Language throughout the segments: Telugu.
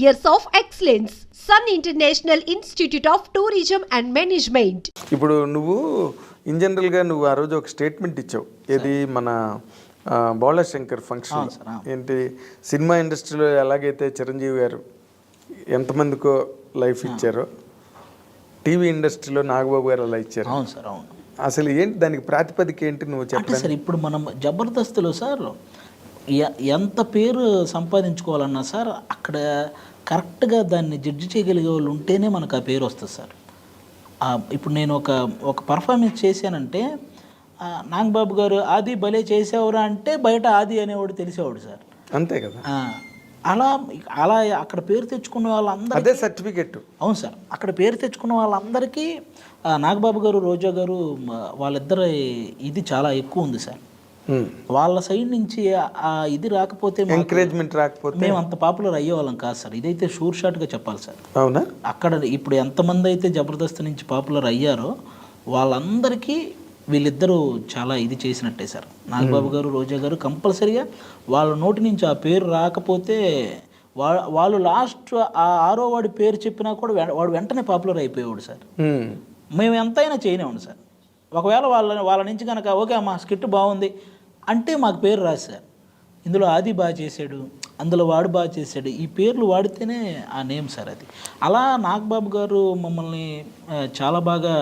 years of excellence. Sun International Institute of Tourism and Management. ఇప్పుడు నువ్వు ఇన్ జనరల్గా నువ్వు ఆ రోజు ఒక స్టేట్మెంట్ ఇచ్చావు, ఏది మన బోళా శంకర్ ఫంక్షన్. ఏంటి, సినిమా ఇండస్ట్రీలో ఎలాగైతే చిరంజీవి గారు ఎంతమందికో లైఫ్ ఇచ్చారో, టీవీ ఇండస్ట్రీలో నాగబాబు గారు అలా ఇచ్చారు. అవును సార్, అవును. అసలు ఏంటి దానికి ప్రాతిపదిక ఏంటి నువ్వు చెప్పండి సార్? ఇప్పుడు మనం జబర్దస్త్లో సార్ ఎంత పేరు సంపాదించుకోవాలన్నా సార్, అక్కడ కరెక్ట్గా దాన్ని జడ్జి చేయగలిగే వాళ్ళు ఉంటేనే మనకు ఆ పేరు వస్తుంది సార్. ఇప్పుడు నేను ఒక పర్ఫార్మెన్స్ చేశానంటే, నాగబాబు గారు ఆది భలే చేసేవారా అంటే బయట ఆది అనేవాడు తెలిసేవాడు సార్. అంతే కదా. అలా అక్కడ పేరు తెచ్చుకున్న వాళ్ళందరూ అదే సర్టిఫికెట్. అవును సార్, అక్కడ పేరు తెచ్చుకున్న వాళ్ళందరికీ నాగబాబు గారు, రోజా గారు వాళ్ళిద్దరు ఇది చాలా ఎక్కువ ఉంది సార్. వాళ్ళ సైడ్ నుంచి ఇది రాకపోతే, ఎంకరేజ్మెంట్ రాకపోతే మేము అంత పాపులర్ అయ్యేవాళ్ళం కాదు సార్. ఇదైతే షూర్ షాట్గా చెప్పాలి సార్. అవునా? అక్కడ ఇప్పుడు ఎంతమంది అయితే జబర్దస్త్ నుంచి పాపులర్ అయ్యారో వాళ్ళందరికీ వీళ్ళిద్దరూ చాలా ఇది చేసినట్టే సార్. నాగబాబు గారు, రోజా గారు కంపల్సరీగా వాళ్ళ నోటి నుంచి ఆ పేరు రాకపోతే వాళ్ళు లాస్ట్ ఆ ఆరో వాడి పేరు చెప్పినా కూడా వాడు వెంటనే పాపులర్ అయిపోయేవాడు సార్. మేము ఎంతైనా చేయనివ్వండి సార్. ఒకవేళ వాళ్ళ నుంచి కనుక ఓకే అమ్మా స్కిట్ బాగుంది అంటే మాకు పేరు రాదు సార్. ఇందులో ఆది బాగా చేశాడు, అందులో వాడు బాగా చేశాడు, ఈ పేర్లు వాడితేనే ఆ నేమ్ సార్. అది అలా నాగబాబు గారు మమ్మల్ని చాలా బాగా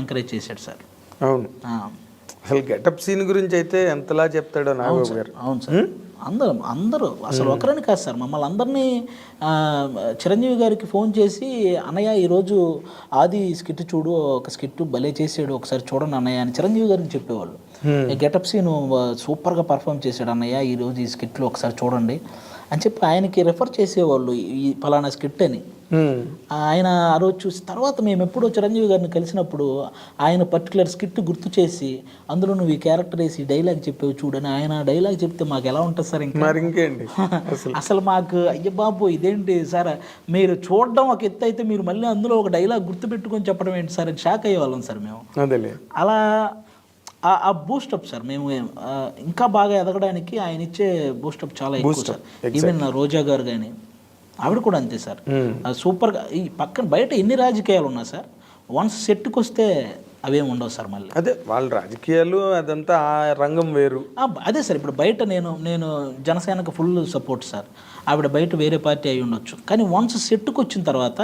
ఎంకరేజ్ చేశాడు సార్. అవును. అసలు గెటప్ సీన్ గురించి అయితే ఎంతలా చెప్తాడో నాగబాబు గారు. అవును సార్, అందరూ అసలు ఒకరని కాదు సార్, మమ్మల్ని అందరినీ చిరంజీవి గారికి ఫోన్ చేసి, అన్నయ్య ఈరోజు ఆది స్కిట్ చూడు, ఒక స్కిట్ భలే చేసాడు, ఒకసారి చూడండి అన్నయ్య అని చిరంజీవి గారికి చెప్పేవాళ్ళు. గెటప్ సీన్ సూపర్గా పర్ఫామ్ చేశాడు అన్నయ్య, ఈరోజు ఈ స్కిట్లో ఒకసారి చూడండి అని చెప్పి ఆయనకి రెఫర్ చేసేవాళ్ళు, ఈ ఫలానా స్కిట్ అని. ఆయన ఆ రోజు చూసి తర్వాత మేము ఎప్పుడో చిరంజీవి గారిని కలిసినప్పుడు ఆయన పర్టికులర్ స్కిట్ గుర్తు చేసి, అందులో నువ్వు ఈ క్యారెక్టర్ వేసి డైలాగ్ చెప్పేవి చూడని ఆయన డైలాగ్ చెప్తే మాకు ఎలా ఉంటుంది సార్? ఇంకేంటి అసలు మాకు అయ్య బాబు ఇదేంటి సార్, మీరు చూడడం ఒక ఎత్తు అయితే మీరు మళ్ళీ అందులో ఒక డైలాగ్ గుర్తు పెట్టుకొని చెప్పడం ఏంటి సార్ అని షాక్ అయ్యేవాళ్ళం సార్ మేము. అలా ఆ బూస్టప్ సార్, మేము ఇంకా బాగా ఎదగడానికి ఆయన ఇచ్చే బూస్టప్ చాలా ఎక్కువ సార్. ఈవెన్ రోజా గారు కానీ ఆవిడ కూడా అంతే సార్, సూపర్గా. ఈ పక్కన బయట ఎన్ని రాజకీయాలు ఉన్నా సార్, వన్స్ సెట్కి వస్తే అవేం ఉండవు సార్. మళ్ళీ అదే వాళ్ళ రాజకీయాలు అదంతా ఆ రంగం వేరు. అదే సార్, ఇప్పుడు బయట నేను జనసేనకు ఫుల్ సపోర్ట్ సార్. ఆవిడ బయట వేరే పార్టీ అయి ఉండొచ్చు, కానీ వన్స్ సెట్కి వచ్చిన తర్వాత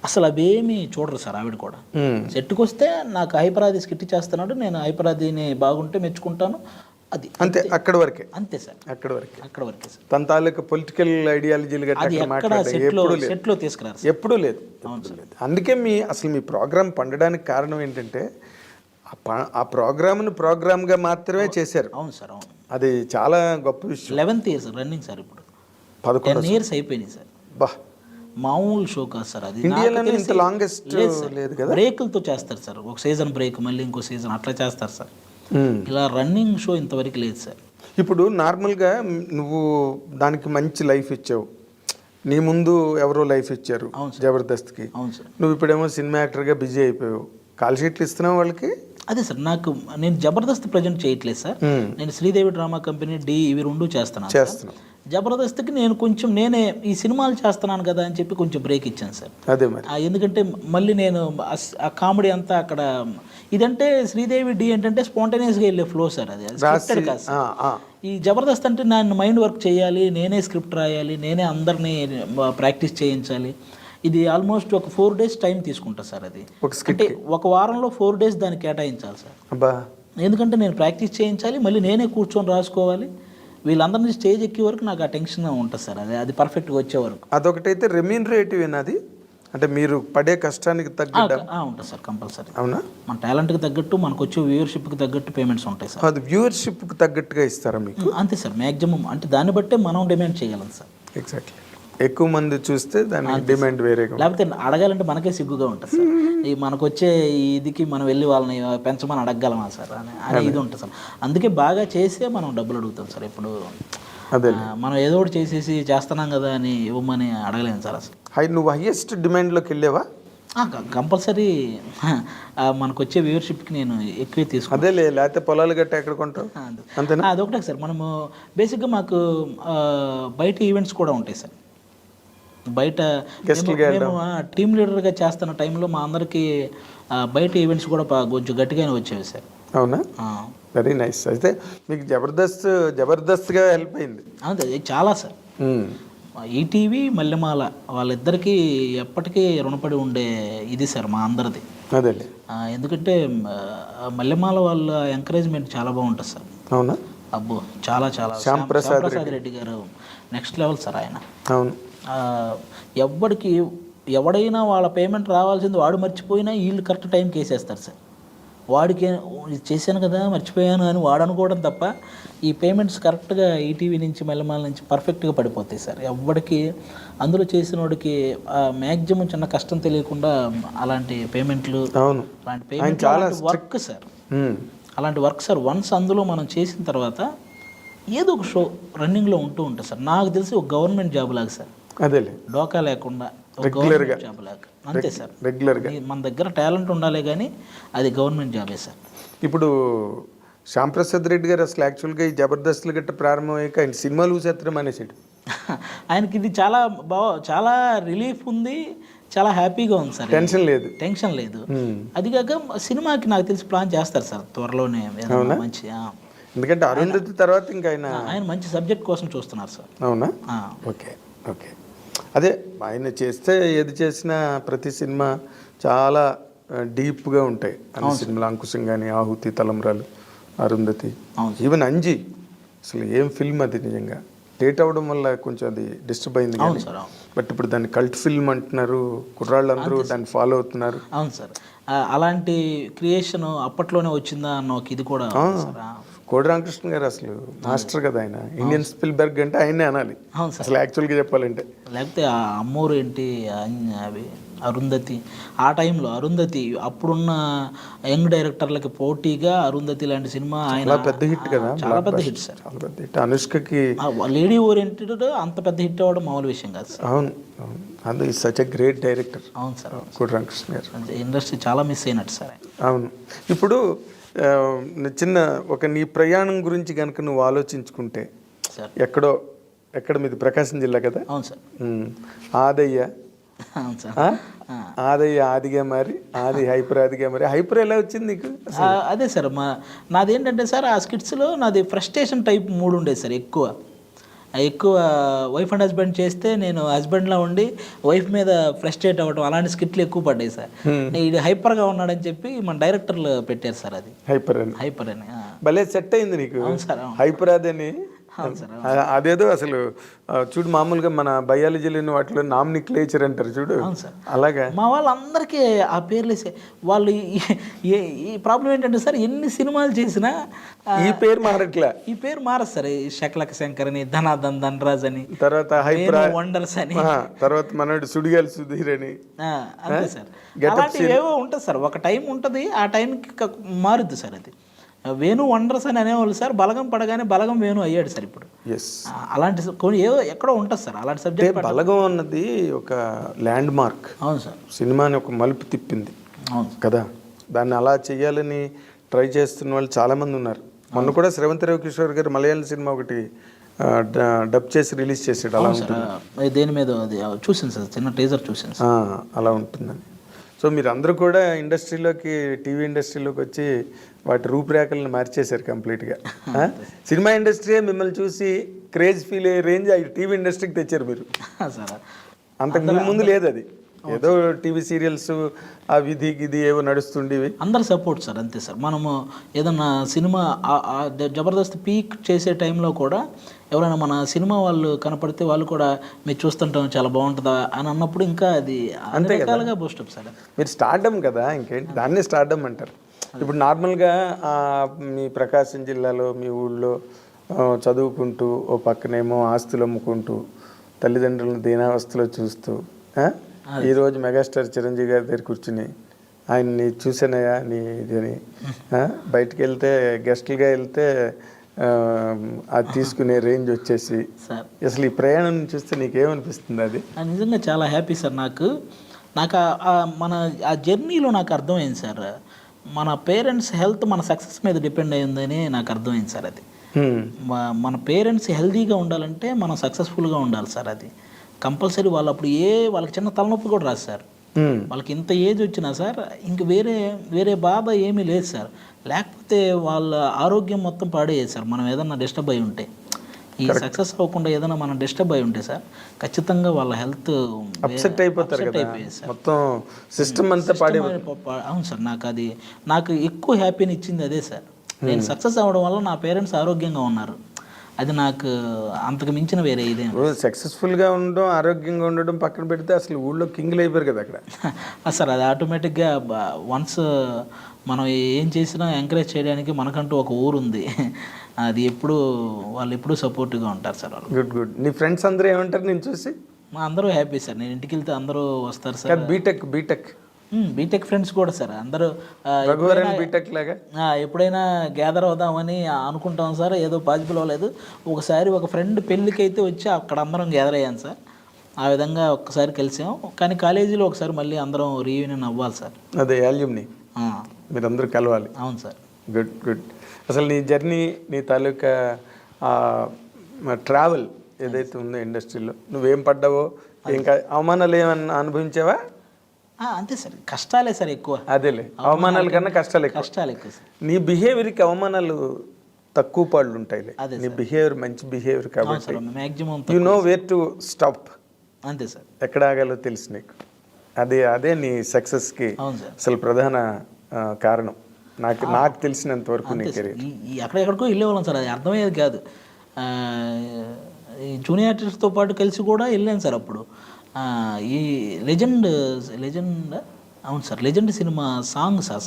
అసలు అవేమీ చూడరు సార్. ఆవిడ కూడా సెట్కి వస్తే నాకు హైపరాది స్కిట్ చేస్తున్నాడు, నేను హైపరాదిని బాగుంటే మెచ్చుకుంటాను, అది అంతే. అక్కడ వరకే. అంతే సార్, అక్కడ వరకే సార్. తన తాలూకా పొలిటికల్ ఐడియాలజీలు సెట్లో తీసుకురారు, ఎప్పుడూ లేదు. అందుకే అసలు మీ ప్రోగ్రామ్ పండడానికి కారణం ఏంటంటే ఆ ప్రోగ్రామ్గా మాత్రమే చేశారు. అవును సార్, అవును. అది చాలా గొప్ప విషయం. 11th years running sir. ఇప్పుడు 11 years అయిపోయినాయి సార్. బా, మామూలు షో కాదు సార్. అది ఇండియాలో ఇంత లాంగెస్ట్ లేదు కదా. బ్రేకులతో చేస్తారు సార్, ఒక సీజన్ బ్రేక్ మళ్ళీ ఇంకో సీజన్ అట్లా చేస్తారు సార్. ఇలా రన్నింగ్ షో ఇంతవరకు లేదు సార్. ఇప్పుడు నార్మల్గా నువ్వు దానికి మంచి లైఫ్ ఇచ్చావు, నీ ముందు ఎవరో లైఫ్ ఇచ్చారు జబర్దస్త్కి. అవును సార్. నువ్వు ఇప్పుడేమో సినిమా యాక్టర్గా బిజీ అయిపోయావు, కాల్ షీట్లు ఇస్తున్నావు వాళ్ళకి. అదే సార్, నేను జబర్దస్త్ ప్రజెంట్ చేయట్లేదు సార్. నేను శ్రీదేవి డ్రామా కంపెనీ ఇవి రెండు చేస్తున్నాను. జబర్దస్త్కి నేనే ఈ సినిమాలు చేస్తున్నాను కదా అని చెప్పి కొంచెం బ్రేక్ ఇచ్చాను సార్. అదే మరి, ఎందుకంటే మళ్ళీ నేను ఆ కామెడీ అంతా అక్కడ. ఇదంటే శ్రీదేవి ఏంటంటే స్పాంటేనియస్గా వెళ్ళే ఫ్లో సార్, అది స్క్రిప్టెడ్ కాదు సార్. ఈ జబర్దస్త్ అంటే నేను మైండ్ వర్క్ చేయాలి, నేనే స్క్రిప్ట్ రాయాలి, నేనే అందరినీ ప్రాక్టీస్ చేయించాలి. ఇది ఆల్మోస్ట్ ఒక 4 days టైం తీసుకుంటా సార్. అది అంటే ఒక వారంలో 4 days దాన్ని కేటాయించాలి సార్. ఎందుకంటే నేను ప్రాక్టీస్ చేయించాలి, మళ్ళీ నేనే కూర్చొని రాసుకోవాలి. వీళ్ళందరినీ స్టేజ్ ఎక్కే వరకు నాకు ఆ టెన్షన్ ఉంటుంది సార్. అది పర్ఫెక్ట్గా వచ్చే వరకు. అదొకటైతే రెమ్యూనరేటివ్ అది, అంటే మీరు పడే కష్టానికి తగ్గట్టు ఉంటుంది సార్ కంపల్సరీ. అవునా? మన టాలెంట్కి తగ్గట్టు, మనకు వచ్చే వ్యూవర్షిప్కి తగ్గట్టు పేమెంట్స్ ఉంటాయి సార్. అది వ్యూవర్షిప్కి తగ్గట్టుగా ఇస్తారా మీకు? అంతే సార్, మ్యాక్సిమం. అంటే దాన్ని బట్టే మనం డిమాండ్ చేయగలం సార్. ఎగ్జాక్ట్లీ. ఎక్కువ మంది చూస్తే దాని డిమాండ్ వేరేగా, లేకపోతే అడగాలంటే మనకే సిగ్గుగా ఉంటుంది సార్. ఈ మనకు వచ్చే ఇదికి మనం వెళ్ళి వాళ్ళని పెంచమని అడగగలమా సార్ అని ఇది ఉంటుంది సార్. అందుకే బాగా చేసే మనం డబ్బులు అడుగుతాం సార్. ఇప్పుడు మనం ఏదో ఒకటి చేసేసి చేస్తున్నాం కదా అని ఇవ్వమని అడగలేము సార్ అసలు. నువ్వు హైయెస్ట్ డిమాండ్లోకి వెళ్ళావా? కంపల్సరీ మనకు వచ్చే వ్యూవర్షిప్కి నేను ఎక్కువే తీసుకున్నాను. అదే లేకపోతే పొలాలు గట్ట ఎక్కడ కొంటావు అంతేనా? అదొకటే సార్. మనము బేసిక్గా మాకు బయట ఈవెంట్స్ కూడా ఉంటాయి సార్. బయట మేము టీమ్ లీడర్గా చేస్తున్న టైంలో మా అందరికీ బయట ఈవెంట్స్ కూడా కొంచెం గట్టిగానే వచ్చేవి సార్. అవునా, వెరీ నైస్. అయితే మీకు జబర్దస్త్గా హెల్ప్ అయింది. అదే చాలా సార్. ఈటీవీ మల్లెమాల వాళ్ళిద్దరికీ ఎప్పటికీ రుణపడి ఉండే ఇది సార్ మా అందరిది. అదే, ఎందుకంటే మల్లెమాల వాళ్ళ ఎంకరేజ్మెంట్ చాలా బాగుంటుంది సార్. అవునా, అబ్బో చాలా చాలా. శ్యాంప్రసాద్ రెడ్డి గారు నెక్స్ట్ లెవెల్ సార్ ఆయన. అవును, ఎవడైనా వాళ్ళ పేమెంట్ రావాల్సింది వాడు మర్చిపోయినా వీళ్ళు కరెక్ట్ టైంకి వేసేస్తారు సార్. వాడికి చేశాను కదా మర్చిపోయాను అని వాడు అనుకోవడం తప్ప ఈ పేమెంట్స్ కరెక్ట్గా ఈటీవీ నుంచి మల్లెమాల నుంచి పర్ఫెక్ట్గా పడిపోతాయి సార్. ఎవరికి అందులో చేసిన వాడికి మ్యాక్సిమం చిన్న కష్టం తెలియకుండా అలాంటి పేమెంట్లు, అలాంటి పేమెంట్ వర్క్ సార్, అలాంటి వర్క్ సార్. వన్స్ అందులో మనం చేసిన తర్వాత ఏదో ఒక షో రన్నింగ్లో ఉంటూ ఉంటుంది సార్. నాకు తెలిసి ఒక గవర్నమెంట్ జాబ్ లాగా సార్, అదే డోకా లేకుండా జాబ్ లాగా, అంతే సార్. రెగ్యులర్గా మన దగ్గర టాలెంట్ ఉండాలి కానీ అది గవర్నమెంట్ జాబే సార్. ఇప్పుడు శ్యాంప్రసాద్ రెడ్డి గారు అసలు యాక్చువల్గా ఈ జబర్దస్త్లు గట్ట ప్రారంభమయ్యాక ఆయన సినిమాలు చూసేత్తడం అనేసాడు. ఆయనకి ఇది చాలా రిలీఫ్ ఉంది, చాలా హ్యాపీగా ఉంది సార్. టెన్షన్ లేదు. అది కాక సినిమాకి నాకు తెలిసి ప్లాన్ చేస్తారు సార్ త్వరలోనే మంచి. ఎందుకంటే అరుంధతి తర్వాత ఇంకా ఆయన మంచి సబ్జెక్ట్ కోసం చూస్తున్నారు సార్. అవునా, ఓకే. అదే ఆయన చేస్తే ఏది చేసినా ప్రతి సినిమా చాలా డీప్గా ఉంటాయి. అన్ని సినిమాలు అంకుశం కానీ, ఆహుతి, తలంబ్రాలు, అరుంధతి, ఈవెన్ అంజీ, అసలు ఏం ఫిల్మ్ అది. నిజంగా లేట్ అవ్వడం వల్ల కొంచెం అది డిస్టర్బ్ అయింది కానీ, బట్ ఇప్పుడు దాన్ని కల్ట్ ఫిల్మ్ అంటున్నారు, కుర్రాళ్ళందరూ దాన్ని ఫాలో అవుతున్నారు. అవును సార్, అలాంటి క్రియేషన్ అప్పట్లోనే వచ్చిందా అన్న ఒక ఇది కూడా. కోడి రామకృష్ణ గారు అసలు మాస్టర్ కదా ఆయన. ఇండియన్ స్పిల్బర్గ్ అంటే ఆయనే అనాలి అసలు యాక్చువల్గా చెప్పాలంటే. లేకపోతే ఆ అమ్మూరు ఏంటి అవి అరుంధతి, ఆ టైంలో అరుంధతి అప్పుడున్న యంగ్ డైరెక్టర్లకి పోటీగా అరుంధతి లాంటి సినిమా ఆయన పెద్ద హిట్ కదా, చాలా పెద్ద హిట్ సార్. చాలా పెద్ద హిట్. అనుష్కకి లేడీ ఓరియంటెడ్ అంత పెద్ద హిట్ అవ్వడం మామూలు విషయం కాదు సార్. అవును, అది సచ్ ఎ గ్రేట్ డైరెక్టర్. అవును సార్, కోడి రామకృష్ణ గారు. ఇండస్ట్రీ చాలా మిస్ అయినట్టు సార్. అవును. ఇప్పుడు నీ ప్రయాణం గురించి కనుక నువ్వు ఆలోచించుకుంటే ఎక్కడ మీది ప్రకాశం జిల్లా కదా? అవును సార్. ఆదయ్య ఆదిగా మరి హైపర్ ఆదిగా మరి హైపర్ ఎలా వచ్చింది నీకు? అదే సార్, నాదేంటంటే సార్ ఆ స్కిట్స్లో నాది ఫ్రస్ట్రేషన్ టైప్ మూడు ఉండేది సార్. ఎక్కువ వైఫ్ అండ్ హస్బెండ్ చేస్తే నేను హస్బెండ్లా ఉండి వైఫ్ మీద ఫ్రస్ట్రేట్ అవ్వడం, అలాంటి స్కిట్లు ఎక్కువ పడ్డాయి సార్. ఇది హైపర్గా ఉన్నాడని చెప్పి మన డైరెక్టర్లు పెట్టారు సార్. అది హైపర్ అని భలే సెట్ అయింది నీకు. హైపర్ అదని అదేదో అసలు చూడు, మామూలుగా మన బయాలజీలోని వాటిలో నామినిక్లేచర్ అంటారు చూడు, అలాగా మా వాళ్ళందరికీ ఆ పేర్లు వాళ్ళు. ఈ ప్రాబ్లం ఏంటంటే సార్, ఎన్ని సినిమాలు చేసినా ఈ పేరు మారట్లే. ఈ పేరు మారదు సార్. శకలక శంకర్ అని, ధనాధన్ ధనరాజ్ అని, తర్వాత హైపర్ వండర్స్ అని, తర్వాత మనోడు సుడిగాలి సుధీర్ అని, అంతే సార్. అలాంటివి ఏవో ఉంటుంది సార్. ఒక టైం ఉంటుంది, ఆ టైంకి మారుద్ది సార్. అది వేణు వండర్స్ అని అనేవాళ్ళు సార్. బలగం పడగానే బలగం వేణు అయ్యాడు సార్ ఇప్పుడు. అలాంటి కొన్ని ఏదో ఎక్కడో ఉంటుంది సార్ అలాంటి సబ్జెక్ట్. బలగం అన్నది ఒక ల్యాండ్ మార్క్. అవును సార్. సినిమాని ఒక మలుపు తిప్పింది. అవును కదా, దాన్ని అలా చేయాలని ట్రై చేస్తున్న వాళ్ళు చాలామంది ఉన్నారు. మొన్న కూడా శ్రవంతి రవికిషోర్ గారు మలయాళం సినిమా ఒకటి డబ్ చేసి రిలీజ్ చేసాడు. అలా ఉంటుంది. దేని మీద అది చూసాను సార్, చిన్న టీజర్ చూసాను. అలా ఉంటుందని. సో మీరు అందరూ కూడా ఇండస్ట్రీలోకి, టీవీ ఇండస్ట్రీలోకి వచ్చి వాటి రూపురేఖలను మార్చేశారు కంప్లీట్గా. సినిమా ఇండస్ట్రీ మిమ్మల్ని చూసి క్రేజ్ ఫీల్ అయ్యే రేంజ్ టీవీ ఇండస్ట్రీకి తెచ్చారు మీరు. అంతకు ముందు లేదు అది. ఏదో టీవీ సీరియల్స్ ఆ విధి గిది ఏవో నడుస్తుండేవి. అందరు సపోర్ట్ సార్, అంతే సార్. మనము ఏదన్నా సినిమా జబర్దస్త్ పీక్ చేసే టైంలో కూడా ఎవరైనా మన సినిమా వాళ్ళు కనపడితే వాళ్ళు కూడా మీరు చూస్తుంటాం చాలా బాగుంటుందా అని అన్నప్పుడు ఇంకా అది అంతే రకాలుగా బూస్టప్ సార్. మీరు స్టార్డమ్ కదా, ఇంకేంటి దాన్నే స్టార్డమ్ అంటారు. ఇప్పుడు నార్మల్గా మీ ప్రకాశం జిల్లాలో మీ ఊళ్ళో చదువుకుంటూ ఓ పక్కనేమో ఆస్తులు అమ్ముకుంటూ తల్లిదండ్రులను దీనావస్థలో చూస్తూ ఈరోజు మెగాస్టార్ చిరంజీవి గారి దగ్గర కూర్చుని ఆయన్ని చూసానయా నీ ఇది అని బయటికి వెళ్తే గెస్ట్లుగా వెళ్తే అది తీసుకునే రేంజ్ వచ్చేసి అసలు ఈ ప్రయాణం చూస్తే నీకేమనిపిస్తుంది? అది నిజంగా చాలా హ్యాపీ సార్. నాకు మన ఆ జర్నీలో నాకు అర్థమైంది సార్, మన పేరెంట్స్ హెల్త్ మన సక్సెస్ మీద డిపెండ్ అయ్యిందని నాకు అర్థమైంది సార్. అది మన పేరెంట్స్ హెల్తీగా ఉండాలంటే మనం సక్సెస్ఫుల్గా ఉండాలి సార్. అది కంపల్సరీ వాళ్ళు అప్పుడు వాళ్ళకి చిన్న తలనొప్పి కూడా రాదు సార్. వాళ్ళకి ఇంత ఏజ్ వచ్చినా సార్ ఇంక వేరే బాధ ఏమీ లేదు సార్. లేకపోతే వాళ్ళ ఆరోగ్యం మొత్తం పాడేది సార్. మనం ఏదన్నా డిస్టర్బ్ అయి ఉంటే, ఈ సక్సెస్ అవ్వకుండా ఏదైనా మనం డిస్టర్బ్ అయి ఉంటే సార్ ఖచ్చితంగా వాళ్ళ హెల్త్ అప్సెట్ అయిపోతారు కదా, మొత్తం సిస్టమ్ అంతా అవును సార్. నాకు ఎక్కువ హ్యాపీని ఇచ్చింది అదే సార్. నేను సక్సెస్ అవ్వడం వల్ల నా పేరెంట్స్ ఆరోగ్యంగా ఉన్నారు. అది నాకు అంతకు మించిన వేరే ఇదే. సక్సెస్ఫుల్గా ఉండడం, ఆరోగ్యంగా ఉండడం పక్కన పెడితే అసలు ఊళ్ళో కింగ్లు అయిపోయారు కదా అక్కడ. సార్ అది ఆటోమేటిక్గా వన్స్ మనం ఏం చేసినా ఎంకరేజ్ చేయడానికి మనకంటూ ఒక ఊరు ఉంది. అది వాళ్ళు ఎప్పుడూ సపోర్టివ్గా ఉంటారు సార్. వాళ్ళు గుడ్. నీ ఫ్రెండ్స్ అందరూ ఏమంటారు నేను చూసి? అందరూ హ్యాపీ సార్. నేను ఇంటికి వెళ్తే అందరూ వస్తారు సార్. బీటెక్ ఫ్రెండ్స్ కూడా సార్ అందరూ బీటెక్ లాగా ఎప్పుడైనా గ్యాదర్ అవుదామని అనుకుంటాం సార్. ఏదో పాజిబుల్ అవ్వలేదు. ఒకసారి ఒక ఫ్రెండ్ పెళ్ళికి అయితే వచ్చి అక్కడ అందరం గ్యాదర్ అయ్యాను సార్. ఆ విధంగా ఒక్కసారి కలిసాం. కానీ కాలేజీలో ఒకసారి మళ్ళీ అందరం రీయూనియన్ అవ్వాలి సార్. అదే యాల్యూమ్ని మీరందరూ కలవాలి. అవును సార్. గుడ్. అసలు నీ జర్నీ, నీ తాలూకా ట్రావెల్ ఏదైతే ఉందో ఇండస్ట్రీలో నువ్వేం పడ్డావో, ఇంకా అవమానాలు ఏమన్నా అనుభవించావా? అంతే సార్, కష్టాలే సార్ ఎక్కువ. అదేలే, అవమానాల కన్నా కష్టాలు ఎక్కువ సార్. నీ బిహేవియర్కి అవమానాలు తక్కువ పాళ్ళు ఉంటాయి. నీ బిహేవియర్ మంచి బిహేవియర్ కాబట్టి maximum you know where to stop. అంతే సార్, ఎక్కడ ఆగాలో తెలుసు నీకు. అదే నీ సక్సెస్కి అసలు ప్రధాన కారణం నాకు తెలిసినంత వరకు. నీ కెరీర్ ఎక్కడెక్కడికో వెళ్ళేవాళ్ళం సార్, అది అర్థమయ్యేది కాదు. ఈ జూనియర్ ఆర్టిస్ట్తో పాటు కలిసి కూడా వెళ్ళాను సార్. అప్పుడు ఈ లెజెండ్ అవును sir, Legend cinema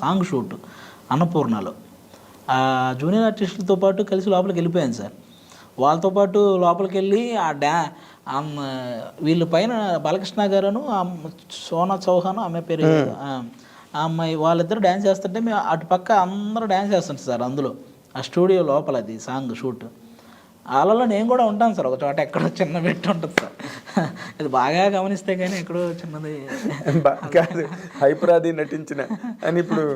song shoot అన్నపూర్ణలో జూనియర్ ఆర్టిస్టులతో పాటు కలిసి లోపలికి వెళ్ళిపోయాను సార్. వాళ్ళతో పాటు లోపలికి వెళ్ళి వీళ్ళ పైన బాలకృష్ణ గారును సోనా చౌహాన్ ఆమె పేరు ఆ అమ్మాయి, వాళ్ళిద్దరు డ్యాన్స్ చేస్తుంటే మేము అటు పక్క అందరూ డ్యాన్స్ చేస్తుంటారు సార్. అందులో ఆ స్టూడియో లోపల అది సాంగ్ షూట్. వాళ్ళలో నేను కూడా ఉంటాను సార్. ఒక చోట ఎక్కడో చిన్న పెట్టి ఉంటుంది సార్. ఇది బాగా గమనిస్తే కానీ ఎక్కడో చిన్నది కాదు, హైపరాది నటించిన అని ఇప్పుడు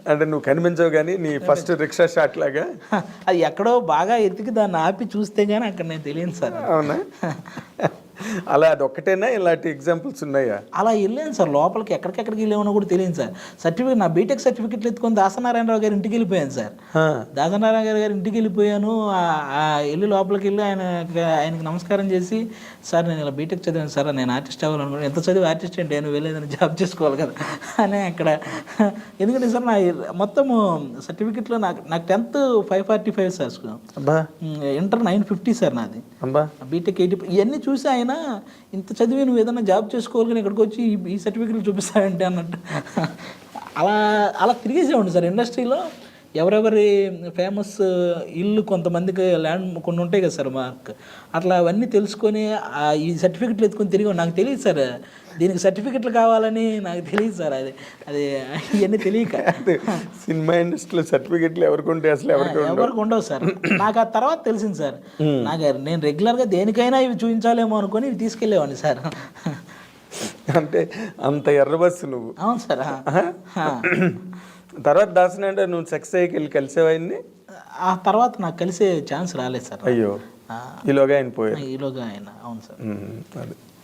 అంటే నువ్వు కనిపించవు కానీ నీ ఫస్ట్ రిక్షా షాట్ లాగా అది ఎక్కడో బాగా ఎత్తికి దాన్ని ఆపి చూస్తే కానీ అక్కడ నేను తెలియను సార్. అవునా? అలా అది ఒక్కటేనా, ఇలాంటి ఎగ్జాంపుల్స్ ఉన్నాయా? అలా వెళ్ళాను సార్ లోపలికి. ఎక్కడికెక్కడికి వెళ్ళామో కూడా తెలియదు సార్. సర్టిఫికేట్ నా బీటెక్ సర్టిఫికెట్లు ఎత్తుకొని దాసనారాయణరావు గారి ఇంటికి వెళ్ళిపోయాను సార్. దాసనారాయణ గారి ఇంటికి వెళ్ళిపోయాను. వెళ్ళి లోపలికి వెళ్ళి ఆయనకి నమస్కారం చేసి, సార్ నేను ఇలా బీటెక్ చదివాను సార్, నేను ఆర్టిస్ట్ అవ్వాలనుకున్నాను. ఎంత చదివి ఆర్టిస్ట్ అంటే నేను వెళ్ళేదని జాబ్ చేసుకోవాలి కదా అని అక్కడ. ఎందుకంటే సార్ నా మొత్తము సర్టిఫికెట్లో నాకు 10th 545 సార్, ఇంటర్ 950 సార్ నాది, బీటెక్ 80. ఇవన్నీ చూసి ఆయన ఇంత చదివి నువ్వు ఏదైనా జాబ్ చేసుకోవాలి కానీ ఇక్కడికి వచ్చి ఈ సర్టిఫికెట్లు చూపిస్తాయంటే అన్నట్టు అలా తిరిగేసేవాడు సార్. ఇండస్ట్రీలో ఎవరెవరి ఫేమస్ ఇల్లు కొంతమందికి ల్యాండ్ కొన్ని ఉంటాయి కదా సార్ మాకు, అట్లా అవన్నీ తెలుసుకొని ఈ సర్టిఫికెట్లు ఎత్తుకొని తిరిగి నాకు తెలియదు సార్. దీనికి సర్టిఫికెట్లు కావాలని నాకు తెలియదు సార్. అది ఇవన్నీ తెలియక సినిమా ఇండస్ట్రీలో సర్టిఫికెట్లు ఎవరికి ఉంటాయి అసలు? ఎవరికి ఉండవు సార్. నాకు ఆ తర్వాత తెలిసింది సార్. నేను రెగ్యులర్గా దేనికైనా ఇవి చూపించాలేమో అనుకొని ఇవి తీసుకెళ్ళేవాడిని సార్. అంటే అంత ఎర్ర బస్సు నువ్వు. అవును సార్. తర్వాత దాసనంటే నువ్వు సక్సెస్ అయ్యి కలిసేవాడిని. ఆ తర్వాత నాకు కలిసే ఛాన్స్ రాలేదు సార్. అయ్యో, ఈలోగా ఆయన పోయారు. ఈలోగా ఆయన. అవును సార్. అదే